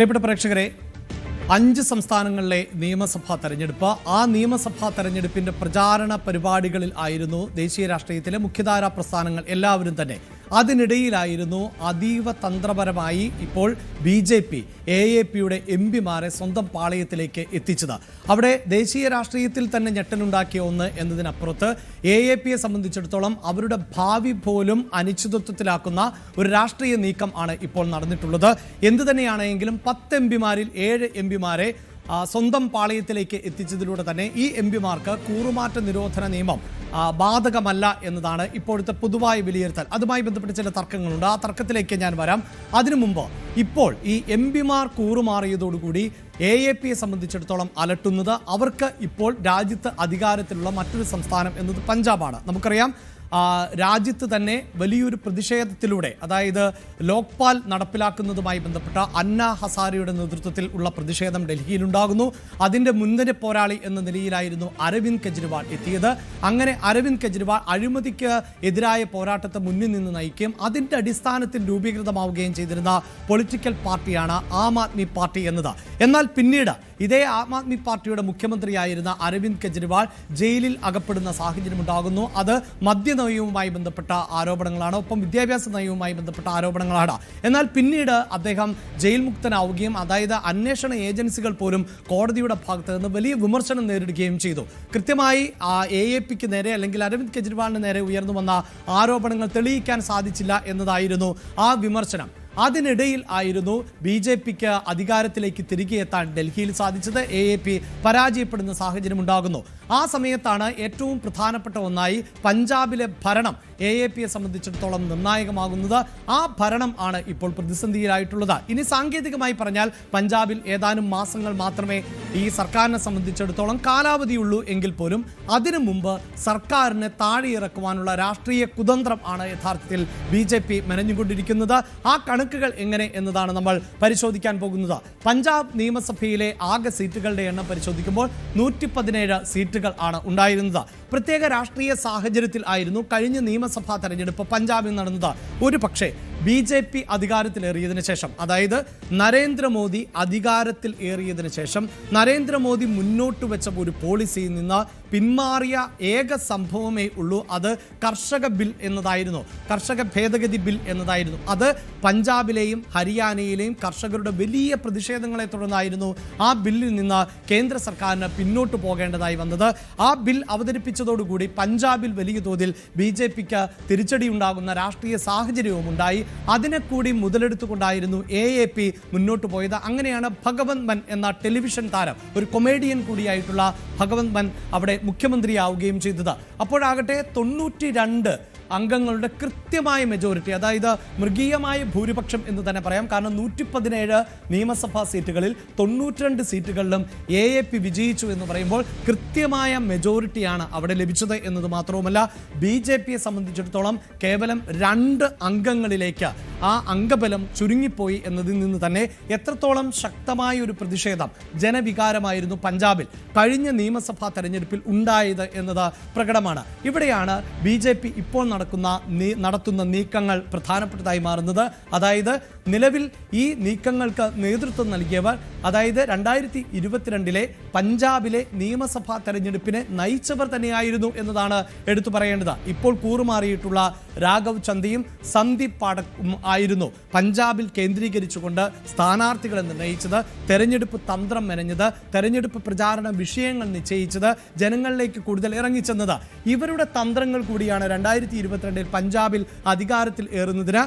പ്രിയപ്പെട്ട പ്രേക്ഷകരെ, 5 സംസ്ഥാനങ്ങളിലെ നിയമസഭാ തെരഞ്ഞെടുപ്പ്. ആ നിയമസഭാ തെരഞ്ഞെടുപ്പിന്റെ പ്രചാരണ പരിപാടികളിൽ ആയിരുന്നു ദേശീയ രാഷ്ട്രീയത്തിലെ മുഖ്യധാരാ പ്രസ്ഥാനങ്ങൾ എല്ലാവരും തന്നെ. അതിനിടയിലായിരുന്നു അതീവ തന്ത്രപരമായി ഇപ്പോൾ BJP AAPയുടെ MPമാരെ സ്വന്തം പാളയത്തിലേക്ക് എത്തിച്ചത്. അവിടെ ദേശീയ രാഷ്ട്രീയത്തിൽ തന്നെ ഞെട്ടലുണ്ടാക്കിയ ഒന്ന് എന്നതിനപ്പുറത്ത് AAPയെ സംബന്ധിച്ചിടത്തോളം അവരുടെ ഭാവി പോലും അനിശ്ചിതത്വത്തിലാക്കുന്ന ഒരു രാഷ്ട്രീയ നീക്കം ആണ് ഇപ്പോൾ നടന്നിട്ടുള്ളത്. എന്തു തന്നെയാണെങ്കിലും 10 MPമാരിൽ 7 MPമാരെ സ്വന്തം പാളയത്തിലേക്ക് എത്തിച്ചതിലൂടെ തന്നെ ഈ MPമാർക്ക് കൂറുമാറ്റ നിരോധന നിയമം ബാധകമല്ല എന്നതാണ് ഇപ്പോഴത്തെ പൊതുവായ വിലയിരുത്തൽ. അതുമായി ബന്ധപ്പെട്ട് ചില തർക്കങ്ങളുണ്ട്. ആ തർക്കത്തിലേക്ക് ഞാൻ വരാം. അതിനു മുമ്പ് ഇപ്പോൾ ഈ MPമാർ കൂറുമാറിയതോടുകൂടി AAPയെ സംബന്ധിച്ചിടത്തോളം അലട്ടുന്നത് അവർക്ക് ഇപ്പോൾ രാജ്യത്ത് അധികാരത്തിലുള്ള മറ്റൊരു സംസ്ഥാനം എന്നത് പഞ്ചാബാണ്. നമുക്കറിയാം, രാജ്യത്ത് തന്നെ വലിയൊരു പ്രതിഷേധത്തിലൂടെ, അതായത് ലോക്പാൽ നടപ്പിലാക്കുന്നതുമായി ബന്ധപ്പെട്ട അന്ന ഹസാരിയുടെ നേതൃത്വത്തിൽ ഉള്ള പ്രതിഷേധം ഡൽഹിയിലുണ്ടാകുന്നു. അതിൻ്റെ മുൻനിര പോരാളി എന്ന നിലയിലായിരുന്നു അരവിന്ദ് കെജ്രിവാൾ എത്തിയത്. അങ്ങനെ അരവിന്ദ് കെജ്രിവാൾ അഴിമതിക്ക് എതിരായ പോരാട്ടത്തെ മുന്നിൽ നിന്ന് നയിക്കുകയും അതിൻ്റെ അടിസ്ഥാനത്തിൽ രൂപീകൃതമാവുകയും ചെയ്തിരുന്ന പൊളിറ്റിക്കൽ പാർട്ടിയാണ് ആം ആദ്മി പാർട്ടി എന്നത്. എന്നാൽ പിന്നീട് ഇതേ ആം ആദ്മി പാർട്ടിയുടെ മുഖ്യമന്ത്രിയായിരുന്ന അരവിന്ദ് കെജ്രിവാൾ ജയിലിൽ അകപ്പെടുന്ന സാഹചര്യം ഉണ്ടാകുന്നു. അത് മദ്യനയവുമായി ബന്ധപ്പെട്ട ആരോപണങ്ങളാണ്, ഒപ്പം വിദ്യാഭ്യാസ നയവുമായി ബന്ധപ്പെട്ട ആരോപണങ്ങളാണ്. എന്നാൽ പിന്നീട് അദ്ദേഹം ജയിൽ മുക്തനാവുകയും, അതായത് അന്വേഷണ ഏജൻസികൾ പോലും കോടതിയുടെ ഭാഗത്ത് നിന്ന് വലിയ വിമർശനം നേരിടുകയും ചെയ്തു. കൃത്യമായി AAPക്ക് നേരെ അല്ലെങ്കിൽ അരവിന്ദ് കെജ്രിവാളിന് നേരെ ഉയർന്നു വന്ന ആരോപണങ്ങൾ തെളിയിക്കാൻ സാധിച്ചില്ല എന്നതായിരുന്നു ആ വിമർശനം. അതിനിടയിൽ ആയിരുന്നു BJPക്ക് അധികാരത്തിലേക്ക് തിരികെ എത്താൻ ഡൽഹിയിൽ സാധിച്ചത്. AAP പരാജയപ്പെടുന്ന സാഹചര്യം ഉണ്ടാകുന്നു. ആ സമയത്താണ് ഏറ്റവും പ്രധാനപ്പെട്ട ഒന്നായി പഞ്ചാബിലെ ഭരണം AAPയെ സംബന്ധിച്ചിടത്തോളം നിർണായകമാകുന്നത്. ആ ഭരണം ആണ് ഇപ്പോൾ പ്രതിസന്ധിയിലായിട്ടുള്ളത്. ഇനി സാങ്കേതികമായി പറഞ്ഞാൽ പഞ്ചാബിൽ ഏതാനും മാസങ്ങൾ മാത്രമേ ഈ സർക്കാരിനെ സംബന്ധിച്ചിടത്തോളം കാലാവധിയുള്ളൂ എങ്കിൽ പോലും അതിനു മുമ്പ് സർക്കാരിനെ താഴെയിറക്കുവാനുള്ള രാഷ്ട്രീയ കുതന്ത്രം ആണ് യഥാർത്ഥത്തിൽ BJP മെനഞ്ഞുകൊണ്ടിരിക്കുന്നത്. ആ കണക്കുകൾ എങ്ങനെ എന്നതാണ് നമ്മൾ പരിശോധിക്കാൻ പോകുന്നത്. പഞ്ചാബ് നിയമസഭയിലെ ആകെ സീറ്റുകളുടെ എണ്ണം പരിശോധിക്കുമ്പോൾ 117 സീറ്റുകൾ ആണ് ഉണ്ടായിരുന്നത്. പ്രത്യേക രാഷ്ട്രീയ സാഹചര്യത്തിൽ ആയിരുന്നു കഴിഞ്ഞ നിയമസഭാ തെരഞ്ഞെടുപ്പ് പഞ്ചാബിൽ നടന്നത്. ഒരു പക്ഷേ BJP അധികാരത്തിലേറിയതിനു ശേഷം, അതായത് നരേന്ദ്രമോദി അധികാരത്തിൽ ഏറിയതിനു ശേഷം നരേന്ദ്രമോദി മുന്നോട്ട് വെച്ച ഒരു പോളിസിയിൽ നിന്ന് പിന്മാറിയ ഏക സംഭവമേ ഉള്ളൂ. അത് കർഷക ബിൽ എന്നതായിരുന്നു, കർഷക ഭേദഗതി ബിൽ എന്നതായിരുന്നു. അത് പഞ്ചാബിലെയും ഹരിയാനയിലെയും കർഷകരുടെ വലിയ പ്രതിഷേധങ്ങളെ തുടർന്നായിരുന്നു ആ ബില്ലിൽ നിന്ന് കേന്ദ്ര സർക്കാരിന് പിന്നോട്ട് പോകേണ്ടതായി വന്നത്. ആ ബിൽ അവതരിപ്പിച്ചതോടുകൂടി പഞ്ചാബിൽ വലിയ തോതിൽ BJPക്ക് തിരിച്ചടി ഉണ്ടാകുന്ന രാഷ്ട്രീയ സാഹചര്യവും ഉണ്ടായി. അതിനെ കൂടി മുതലെടുത്തുകൊണ്ടായിരുന്നു AAP മുന്നോട്ട് പോയത്. അങ്ങനെയാണ് ഭഗവന്ത് മാൻ എന്ന ടെലിവിഷൻ താരം, ഒരു കൊമേഡിയൻ കൂടിയായിട്ടുള്ള ഭഗവന്ത് മാൻ അവിടെ മുഖ്യമന്ത്രിയാവുകയും ചെയ്തത്. അപ്പോഴാകട്ടെ 92 അംഗങ്ങളുടെ കൃത്യമായ മെജോറിറ്റി, അതായത് മൃഗീയമായ ഭൂരിപക്ഷം എന്ന് തന്നെ പറയാം. കാരണം 117 നിയമസഭാ സീറ്റുകളിൽ 92 സീറ്റുകളിലും AAP വിജയിച്ചു എന്ന് പറയുമ്പോൾ കൃത്യമായ മെജോറിറ്റിയാണ് അവിടെ ലഭിച്ചത് എന്നത് മാത്രവുമല്ല, BJPയെ സംബന്ധിച്ചിടത്തോളം കേവലം 2 അംഗങ്ങളിലേക്ക് ആ അംഗബലം ചുരുങ്ങിപ്പോയി എന്നതിൽ നിന്ന് തന്നെ എത്രത്തോളം ശക്തമായ ഒരു പ്രതിഷേധം, ജനവികാരമായിരുന്നു പഞ്ചാബിൽ കഴിഞ്ഞ നിയമസഭാ തെരഞ്ഞെടുപ്പിൽ ഉണ്ടായത് എന്നത് പ്രകടമാണ്. ഇവിടെയാണ് BJP ഇപ്പോൾ നടത്തുന്ന നീക്കങ്ങൾ പ്രധാനപ്പെട്ടതായി മാറുന്നത്. അതായത് നിലവിൽ ഈ നീക്കങ്ങൾക്ക് നേതൃത്വം നൽകിയവർ, അതായത് 2022 പഞ്ചാബിലെ നിയമസഭാ തെരഞ്ഞെടുപ്പിനെ നയിച്ചവർ തന്നെയായിരുന്നു എന്നതാണ് എടുത്തു പറയേണ്ടത്. ഇപ്പോൾ കൂറുമാറിയിട്ടുള്ള രാഘവ് ചന്ദയും സന്ദീപ് പാഠക്കും ആയിരുന്നു പഞ്ചാബിൽ കേന്ദ്രീകരിച്ചുകൊണ്ട് സ്ഥാനാർത്ഥികളെ നിർണയിച്ചത്, തെരഞ്ഞെടുപ്പ് തന്ത്രം മെനഞ്ഞത്, തെരഞ്ഞെടുപ്പ് പ്രചാരണ വിഷയങ്ങൾ നിശ്ചയിച്ചത്, ജനങ്ങളിലേക്ക് കൂടുതൽ ഇറങ്ങിച്ചെന്നത്. ഇവരുടെ തന്ത്രങ്ങൾ കൂടിയാണ് 2022 പഞ്ചാബിൽ അധികാരത്തിൽ ഏറുന്നതിന്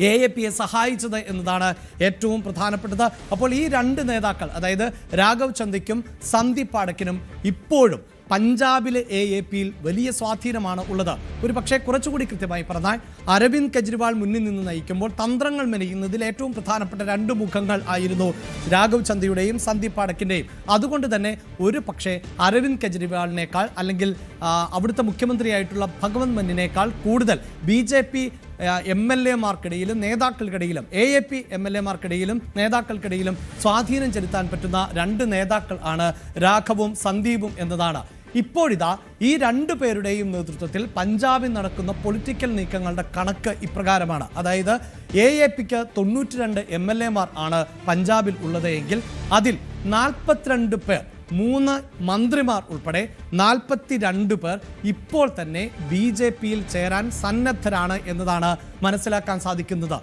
AAPയെ സഹായിച്ചത് എന്നതാണ് ഏറ്റവും പ്രധാനപ്പെട്ടത്. അപ്പോൾ ഈ 2 നേതാക്കൾ, അതായത് രാഘവ് ചന്ദയ്ക്കും സന്ദീപ് പാഠക്കിനും ഇപ്പോഴും പഞ്ചാബിലെ AAPയിൽ വലിയ സ്വാധീനമാണ് ഉള്ളത്. ഒരു പക്ഷേ കുറച്ചുകൂടി കൃത്യമായി പറഞ്ഞാൽ അരവിന്ദ് കെജ്രിവാൾ മുന്നിൽ നിന്ന് നയിക്കുമ്പോൾ തന്ത്രങ്ങൾ മെനയുന്നതിൽ ഏറ്റവും പ്രധാനപ്പെട്ട 2 മുഖങ്ങൾ ആയിരുന്നു രാഘവ് ചന്ദയുടെയും സന്ദീപ് പാഠക്കിൻ്റെയും. അതുകൊണ്ട് തന്നെ ഒരു പക്ഷേ അരവിന്ദ് കെജ്രിവാളിനേക്കാൾ, അല്ലെങ്കിൽ അവിടുത്തെ മുഖ്യമന്ത്രിയായിട്ടുള്ള ഭഗവന്ത് മാനിനേക്കാൾ കൂടുതൽ BJP MLA-മാർക്കിടയിലും നേതാക്കൾക്കിടയിലും, AAP MLA-മാർക്കിടയിലും നേതാക്കൾക്കിടയിലും സ്വാധീനം ചെലുത്താൻ പറ്റുന്ന 2 നേതാക്കൾ ആണ് രാഘവും സന്ദീപും എന്നതാണ്. ഇപ്പോഴിതാ ഈ രണ്ടു പേരുടെയും നേതൃത്വത്തിൽ പഞ്ചാബിൽ നടക്കുന്ന പൊളിറ്റിക്കൽ നീക്കങ്ങളുടെ കണക്ക് ഇപ്രകാരമാണ്. അതായത് AAPക്ക് 92 MLA-മാർ ആണ് പഞ്ചാബിൽ ഉള്ളത് എങ്കിൽ അതിൽ 42 പേർ, 3 മന്ത്രിമാർ ഉൾപ്പെടെ 42 പേർ ഇപ്പോൾ തന്നെ BJPയിൽ ചേരാൻ സന്നദ്ധരാണ് എന്നതാണ് മനസ്സിലാക്കാൻ സാധിക്കുന്നത്.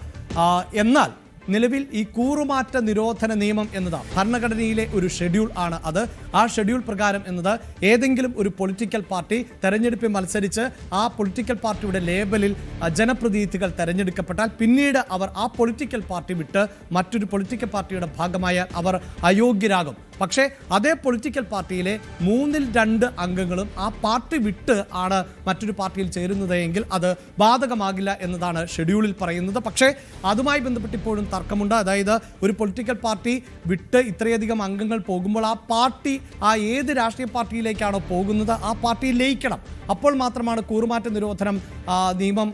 എന്നാൽ നിലവിൽ ഈ കൂറുമാറ്റ നിരോധന നിയമം എന്നത് ഭരണഘടനയിലെ ഒരു ഷെഡ്യൂൾ ആണ്. ആ ഷെഡ്യൂൾ പ്രകാരം എന്നത് ഏതെങ്കിലും ഒരു പൊളിറ്റിക്കൽ പാർട്ടി തെരഞ്ഞെടുപ്പിൽ മത്സരിച്ച് ആ പൊളിറ്റിക്കൽ പാർട്ടിയുടെ ലേബലിൽ ജനപ്രതിനിധികൾ തെരഞ്ഞെടുക്കപ്പെട്ടാൽ പിന്നീട് അവർ ആ പൊളിറ്റിക്കൽ പാർട്ടി വിട്ട് മറ്റൊരു പൊളിറ്റിക്കൽ പാർട്ടിയുടെ ഭാഗമായാൽ അവർ അയോഗ്യരാകും. പക്ഷേ അതേ പൊളിറ്റിക്കൽ പാർട്ടിയിലെ 2/3 അംഗങ്ങളും ആ പാർട്ടി വിട്ട് ആണ് മറ്റൊരു പാർട്ടിയിൽ ചേരുന്നത് എങ്കിൽ അത് ബാധകമാകില്ല എന്നതാണ് ഷെഡ്യൂളിൽ പറയുന്നത്. പക്ഷേ അതുമായി ബന്ധപ്പെട്ട് ഇപ്പോഴും തർക്കമുണ്ട്. അതായത് ഒരു പൊളിറ്റിക്കൽ പാർട്ടി വിട്ട് ഇത്രയധികം അംഗങ്ങൾ പോകുമ്പോൾ ആ പാർട്ടി ഏത് രാഷ്ട്രീയ പാർട്ടിയിലേക്കാണോ പോകുന്നത് ആ പാർട്ടിയിൽ ലയിക്കണം. അപ്പോൾ മാത്രമാണ് കൂറുമാറ്റ നിരോധനം നിയമം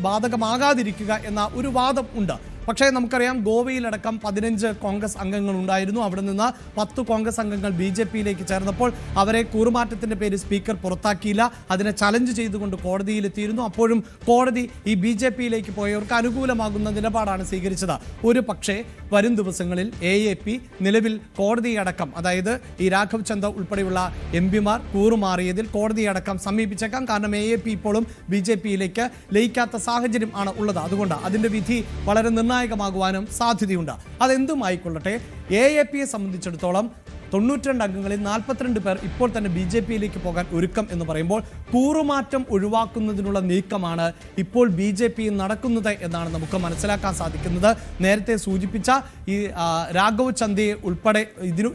ബാധകമാകാതിരിക്കുക എന്ന ഒരു വാദം ഉണ്ട്. പക്ഷേ നമുക്കറിയാം ഗോവയിലടക്കം 15 കോൺഗ്രസ് അംഗങ്ങൾ ഉണ്ടായിരുന്നു. അവിടെ നിന്ന് 10 കോൺഗ്രസ് അംഗങ്ങൾ BJPയിലേക്ക് ചേർന്നപ്പോൾ അവരെ കൂറുമാറ്റത്തിന്റെ പേര് സ്പീക്കർ പുറത്താക്കിയില്ല. അതിനെ ചലഞ്ച് ചെയ്തുകൊണ്ട് കോടതിയിലെത്തിയിരുന്നു. അപ്പോഴും കോടതി ഈ BJPയിലേക്ക് പോയവർക്ക് അനുകൂലമാകുന്ന നിലപാടാണ് സ്വീകരിച്ചത്. ഒരു പക്ഷേ വരും ദിവസങ്ങളിൽ AAP നിലവിൽ കോടതിയടക്കം, അതായത് ഈ രാഘവ് ചന്ദ ഉൾപ്പെടെയുള്ള MP-മാർ കൂറുമാറിയതിൽ കോടതിയടക്കം സമീപിച്ചേക്കാം. കാരണം AAP ഇപ്പോഴും BJPയിലേക്ക് ലയിക്കാത്ത സാഹചര്യം ആണ് ഉള്ളത്. അതുകൊണ്ട് അതിന്റെ വിധി വളരെ നിർണായകമാകുവാനും സാധ്യതയുണ്ട്. അതെന്തുമായിക്കൊള്ളട്ടെ, AAPയെ സംബന്ധിച്ചിടത്തോളം 92 അംഗങ്ങളിൽ 42 പേർ ഇപ്പോൾ തന്നെ BJPയിലേക്ക് പോകാൻ ഒരുക്കം എന്ന് പറയുമ്പോൾ കൂറുമാറ്റം ഒഴിവാക്കുന്നതിനുള്ള നീക്കമാണ് ഇപ്പോൾ BJPയിൽ നടക്കുന്നത് എന്നാണ് നമുക്ക് മനസ്സിലാക്കാൻ സാധിക്കുന്നത്. നേരത്തെ സൂചിപ്പിച്ച ഈ രാഘവ് ചന്ദയെ ഉൾപ്പെടെ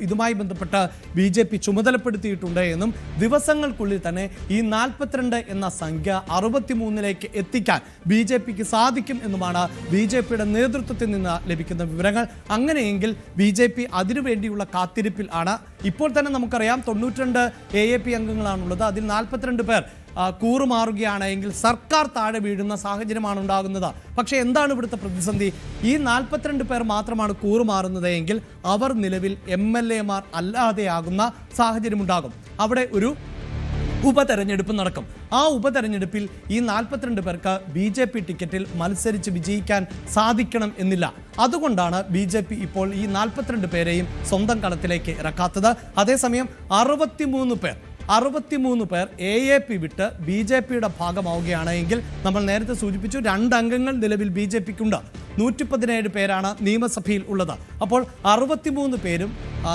ഇതുമായി ബന്ധപ്പെട്ട് BJP ചുമതലപ്പെടുത്തിയിട്ടുണ്ട് എന്നും ദിവസങ്ങൾക്കുള്ളിൽ തന്നെ ഈ 42 എന്ന സംഖ്യ 63ലേക്ക് എത്തിക്കാൻ BJPക്ക് സാധിക്കും എന്നുമാണ് BJPയുടെ നേതൃത്വത്തിൽ നിന്ന് ലഭിക്കുന്ന വിവരങ്ങൾ. അങ്ങനെയെങ്കിൽ BJP അതിനുവേണ്ടിയുള്ള കാത്തിരിപ്പിൽ ആണ്. ഇപ്പോൾ തന്നെ നമുക്കറിയാം 92 AAP അംഗങ്ങളാണുള്ളത്. അതിൽ 42 പേർ കൂറുമാറുകയാണ് എങ്കിൽ സർക്കാർ താഴെ വീഴുന്ന സാഹചര്യമാണ് ഉണ്ടാകുന്നത്. പക്ഷേ എന്താണ് ഇവിടുത്തെ പ്രതിസന്ധി? ഈ 42 പേർ മാത്രമാണ് കൂറുമാറുന്നത് എങ്കിൽ അവർ നിലവിൽ MLA-മാർ അല്ലാതെയാകുന്ന സാഹചര്യമുണ്ടാകും. അവിടെ ഒരു ഉപതെരഞ്ഞെടുപ്പ് നടക്കും. ആ ഉപതെരഞ്ഞെടുപ്പിൽ ഈ 42 പേർക്ക് BJP ടിക്കറ്റിൽ മത്സരിച്ച് വിജയിക്കാൻ സാധിക്കണം എന്നില്ല. അതുകൊണ്ടാണ് BJP ഇപ്പോൾ ഈ 42 പേരെയും സ്വന്തം കളത്തിലേക്ക് ഇറക്കാത്തത്. അതേസമയം 63 പേർ AAP വിട്ട് BJPയുടെ ഭാഗമാവുകയാണെങ്കിൽ നമ്മൾ നേരത്തെ സൂചിപ്പിച്ചു 2 അംഗങ്ങൾ നിലവിൽ BJPക്കുണ്ട്. 117 പേരാണ് നിയമസഭയിൽ ഉള്ളത്. അപ്പോൾ 63 പേരും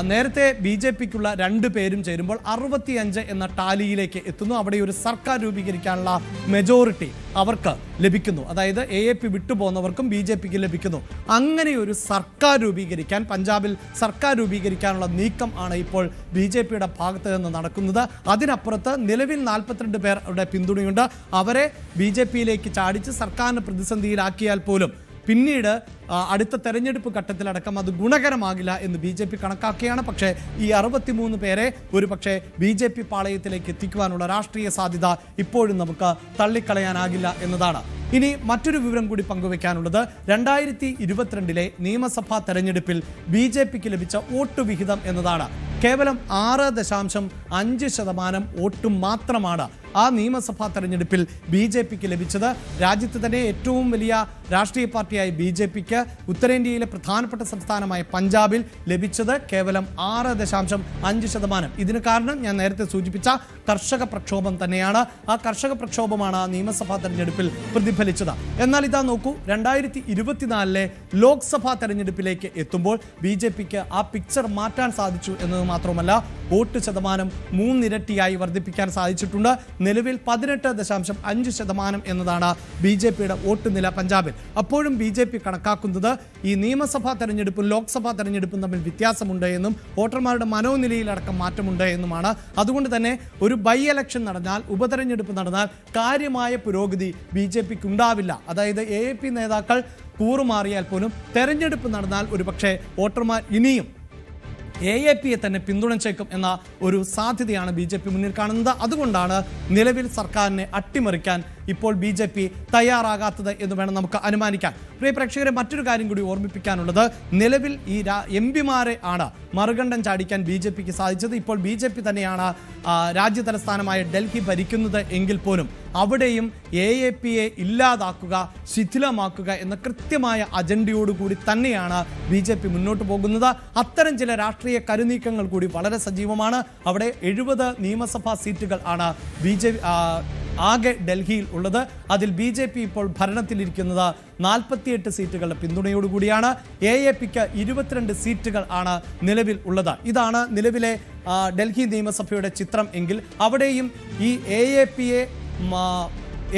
നേരത്തെ BJPക്കുള്ള 2 പേരും ചേരുമ്പോൾ 65 എന്ന ടാലിയിലേക്ക് എത്തുന്നു. അവിടെ ഒരു സർക്കാർ രൂപീകരിക്കാനുള്ള മെജോറിറ്റി അവർക്ക് ലഭിക്കുന്നു. അതായത് AAP വിട്ടുപോകുന്നവർക്കും BJPക്ക് ലഭിക്കുന്നു. അങ്ങനെ ഒരു സർക്കാർ രൂപീകരിക്കാൻ, പഞ്ചാബിൽ സർക്കാർ രൂപീകരിക്കാനുള്ള നീക്കം ആണ് ഇപ്പോൾ BJPയുടെ ഭാഗത്ത് നിന്ന് നടക്കുന്നത്. അതിനപ്പുറത്ത് നിലവിൽ 42 പേരുടെ പിന്തുണയുണ്ട്. അവരെ BJPയിലേക്ക് ചാടിച്ച് സർക്കാരിനെ പ്രതിസന്ധിയിലാക്കിയാൽ പോലും പിന്നീട് അടുത്ത തെരഞ്ഞെടുപ്പ് ഘട്ടത്തിലടക്കം അത് ഗുണകരമാകില്ല എന്ന് BJP കണക്കാക്കുകയാണ്. പക്ഷേ ഈ 63 പേരെ ഒരു പക്ഷേ BJP പാളയത്തിലേക്ക് എത്തിക്കുവാനുള്ള രാഷ്ട്രീയ സാധ്യത ഇപ്പോഴും നമുക്ക് തള്ളിക്കളയാനാകില്ല എന്നതാണ്. ഇനി മറ്റൊരു വിവരം കൂടി പങ്കുവെക്കാനുള്ളത് 2022 നിയമസഭാ തെരഞ്ഞെടുപ്പിൽ BJPക്ക് ലഭിച്ച വോട്ട് വിഹിതം എന്നതാണ്. കേവലം 6.5% വോട്ട് മാത്രമാണ് ആ നിയമസഭാ തെരഞ്ഞെടുപ്പിൽ BJPക്ക് ലഭിച്ചത്. രാജ്യത്ത് തന്നെ ഏറ്റവും വലിയ രാഷ്ട്രീയ പാർട്ടിയായ BJPക്ക് ഉത്തരേന്ത്യയിലെ പ്രധാനപ്പെട്ട സംസ്ഥാനമായ പഞ്ചാബിൽ ലഭിച്ചത് കേവലം 6.5%. ഇതിന് കാരണം ഞാൻ നേരത്തെ സൂചിപ്പിച്ച കർഷക പ്രക്ഷോഭം തന്നെയാണ്. ആ കർഷക പ്രക്ഷോഭമാണ് ആ നിയമസഭാ തെരഞ്ഞെടുപ്പിൽ പ്രതിഫലിച്ചത്. എന്നാൽ ഇതാ നോക്കൂ, 2024 ലോക്സഭാ തെരഞ്ഞെടുപ്പിലേക്ക് എത്തുമ്പോൾ BJPക്ക് ആ പിക്ചർ മാറ്റാൻ സാധിച്ചു എന്നത് മാത്രമല്ല, വോട്ട് ശതമാനം 3 ഇരട്ടിയായി വർദ്ധിപ്പിക്കാൻ സാധിച്ചിട്ടുണ്ട്. നിലവിൽ 18.5% എന്നതാണ് BJPയുടെ വോട്ട് നില പഞ്ചാബിൽ. അപ്പോഴും BJP കണക്കാക്കുന്നത് ഈ നിയമസഭാ തെരഞ്ഞെടുപ്പും ലോക്സഭാ തെരഞ്ഞെടുപ്പും തമ്മിൽ വ്യത്യാസമുണ്ട് എന്നും വോട്ടർമാരുടെ മനോനിലയിലടക്കം മാറ്റമുണ്ട് എന്നുമാണ്. അതുകൊണ്ട് തന്നെ ഒരു ബൈ ഇലക്ഷൻ നടന്നാൽ, ഉപതെരഞ്ഞെടുപ്പ് നടന്നാൽ കാര്യമായ പുരോഗതി BJPക്ക് ഉണ്ടാവില്ല. അതായത് AAP നേതാക്കൾ കൂറുമാറിയാൽ പോലും തെരഞ്ഞെടുപ്പ് നടന്നാൽ ഒരുപക്ഷെ വോട്ടർമാർ ഇനിയും AAP തന്നെ പിന്തുണച്ചേക്കും എന്ന ഒരു സാധ്യതയാണ് BJP മുന്നിൽ കാണുന്നത്. അതുകൊണ്ടാണ് നിലവിൽ സർക്കാരിനെ അട്ടിമറിക്കാൻ ഇപ്പോൾ BJP തയ്യാറാകാത്തത് എന്ന് വേണം നമുക്ക് അനുമാനിക്കാൻ. പ്രിയ പ്രേക്ഷകരെ, മറ്റൊരു കാര്യം കൂടി ഓർമ്മിപ്പിക്കാനുള്ളത്, നിലവിൽ ഈ MP-മാരെ ആണ് മറുകണ്ഠം ചാടിക്കാൻ BJPക്ക് സാധിച്ചത്. ഇപ്പോൾ BJP തന്നെയാണ് രാജ്യ തലസ്ഥാനമായ ഡൽഹി ഭരിക്കുന്നത് എങ്കിൽ പോലും അവിടെയും AAPയെ ഇല്ലാതാക്കുക, ശിഥിലമാക്കുക എന്ന കൃത്യമായ അജണ്ടയോടുകൂടി തന്നെയാണ് BJP മുന്നോട്ട് പോകുന്നത്. അത്തരം ചില രാഷ്ട്രീയ കരുനീക്കങ്ങൾ കൂടി വളരെ സജീവമാണ്. അവിടെ 70 നിയമസഭാ സീറ്റുകൾ ആണ് ആകെ ഡൽഹിയിൽ ഉള്ളത്. അതിൽ BJP ഇപ്പോൾ ഭരണത്തിലിരിക്കുന്നത് 48 സീറ്റുകളുടെ പിന്തുണയോടുകൂടിയാണ്. AAPക്ക് 22 സീറ്റുകൾ ആണ് നിലവിൽ ഉള്ളത്. ഇതാണ് നിലവിലെ ഡൽഹി നിയമസഭയുടെ ചിത്രം എങ്കിൽ അവിടെയും ഈ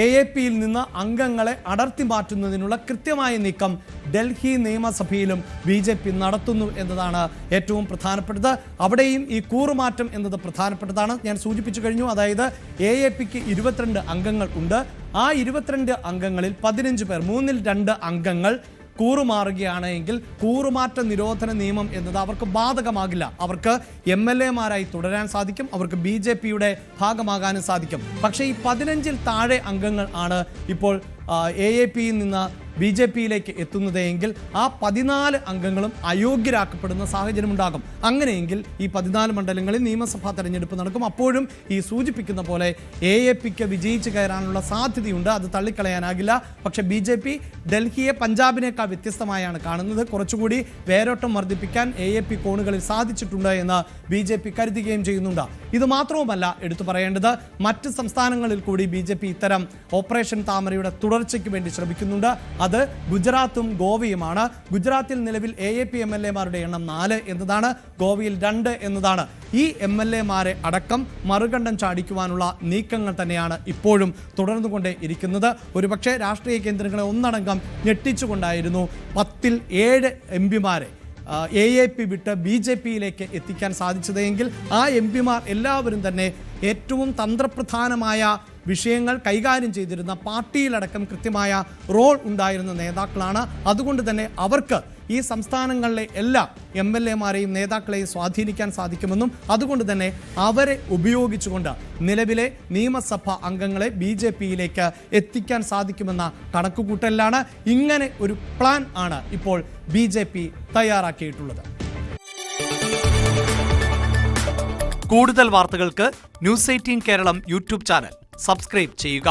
AAPയിൽ നിന്ന് അംഗങ്ങളെ അടർത്തി മാറ്റുന്നതിനുള്ള കൃത്യമായ നീക്കം ഡൽഹി നിയമസഭയിലും BJP നടത്തുന്നു എന്നതാണ് ഏറ്റവും പ്രധാനപ്പെട്ടത്. അവിടെയും ഈ കൂറുമാറ്റം എന്നത് പ്രധാനപ്പെട്ടതാണ്. ഞാൻ സൂചിപ്പിച്ചു കഴിഞ്ഞു. അതായത് AAPക്ക് 22 അംഗങ്ങൾ ഉണ്ട്. ആ 22 അംഗങ്ങളിൽ 15 പേർ, 2 അംഗങ്ങൾ കൂറുമാറുകയാണ് എങ്കിൽ കൂറുമാറ്റ നിരോധന നിയമം എന്നത് അവർക്ക് ബാധകമാകില്ല. അവർക്ക് MLA-മാരായി തുടരാൻ സാധിക്കും, അവർക്ക് BJPയുടെ ഭാഗമാകാനും സാധിക്കും. പക്ഷേ ഈ 15-ൽ താഴെ അംഗങ്ങൾ ആണ് ഇപ്പോൾ AAPയിൽ നിന്ന് BJPയിലേക്ക് എത്തുന്നതെങ്കിൽ ആ 14 അംഗങ്ങളും അയോഗ്യരാക്കപ്പെടുന്ന സാഹചര്യം ഉണ്ടാകും. അങ്ങനെയെങ്കിൽ ഈ 14 മണ്ഡലങ്ങളിൽ നിയമസഭാ തെരഞ്ഞെടുപ്പ് നടക്കും. അപ്പോഴും ഈ സൂചിപ്പിക്കുന്ന പോലെ AAPക്ക് വിജയിച്ചു കയറാനുള്ള സാധ്യതയുണ്ട്. അത് തള്ളിക്കളയാനാകില്ല. പക്ഷെ BJP ഡൽഹിയെ പഞ്ചാബിനേക്കാൾ വ്യത്യസ്തമായാണ് കാണുന്നത്. കുറച്ചുകൂടി വേരോട്ടം വർദ്ധിപ്പിക്കാൻ AAP കോണുകളിൽ സാധിച്ചിട്ടുണ്ട് എന്ന് BJP കരുതുകയും ചെയ്യുന്നുണ്ട്. ഇത് മാത്രവുമല്ല എടുത്തു പറയേണ്ടത്, മറ്റ് സംസ്ഥാനങ്ങളിൽ കൂടി BJP ഇത്തരം ഓപ്പറേഷൻ താമരയുടെ തുടർച്ചയ്ക്ക് വേണ്ടി ശ്രമിക്കുന്നുണ്ട്. അത് ഗുജറാത്തും ഗോവയുമാണ്. ഗുജറാത്തിൽ നിലവിൽ AAP MLA-മാരുടെ എണ്ണം 4 എന്നതാണ്, ഗോവയിൽ 2 എന്നതാണ്. ഈ MLA-മാരെ അടക്കം മറുകണ്ഠം ചാടിക്കുവാനുള്ള നീക്കങ്ങൾ തന്നെയാണ് ഇപ്പോഴും തുടർന്നുകൊണ്ടേ ഇരിക്കുന്നത്. ഒരുപക്ഷെ രാഷ്ട്രീയ കേന്ദ്രങ്ങളെ ഒന്നടങ്കം ഞെട്ടിച്ചുകൊണ്ടായിരുന്നു 10-ൽ 7 MP-മാരെ AAP വിട്ട് BJPയിലേക്ക് എത്തിക്കാൻ സാധിച്ചതെങ്കിൽ ആ MP-മാർ എല്ലാവരും തന്നെ ഏറ്റവും തന്ത്രപ്രധാനമായ വിഷയങ്ങൾ കൈകാര്യം ചെയ്തിരുന്ന, പാർട്ടിയിലടക്കം കൃത്യമായ റോൾ ഉണ്ടായിരുന്ന നേതാക്കളാണ്. അതുകൊണ്ട് തന്നെ അവർക്ക് ഈ സംസ്ഥാനങ്ങളിലെ എല്ലാ MLA-മാരെയും നേതാക്കളെയും സ്വാധീനിക്കാൻ സാധിക്കുമെന്നും അതുകൊണ്ട് തന്നെ അവരെ ഉപയോഗിച്ചുകൊണ്ട് നിലവിലെ നിയമസഭാ അംഗങ്ങളെ BJPയിലേക്ക് എത്തിക്കാൻ സാധിക്കുമെന്ന കണക്കുകൂട്ടലിലാണ്. ഇങ്ങനെ ഒരു പ്ലാൻ ആണ് ഇപ്പോൾ BJP തയ്യാറാക്കിയിട്ടുള്ളത്. കൂടുതൽ വാർത്തകൾക്ക് News 18 Keralam YouTube channel subscribe ചെയ്യുക.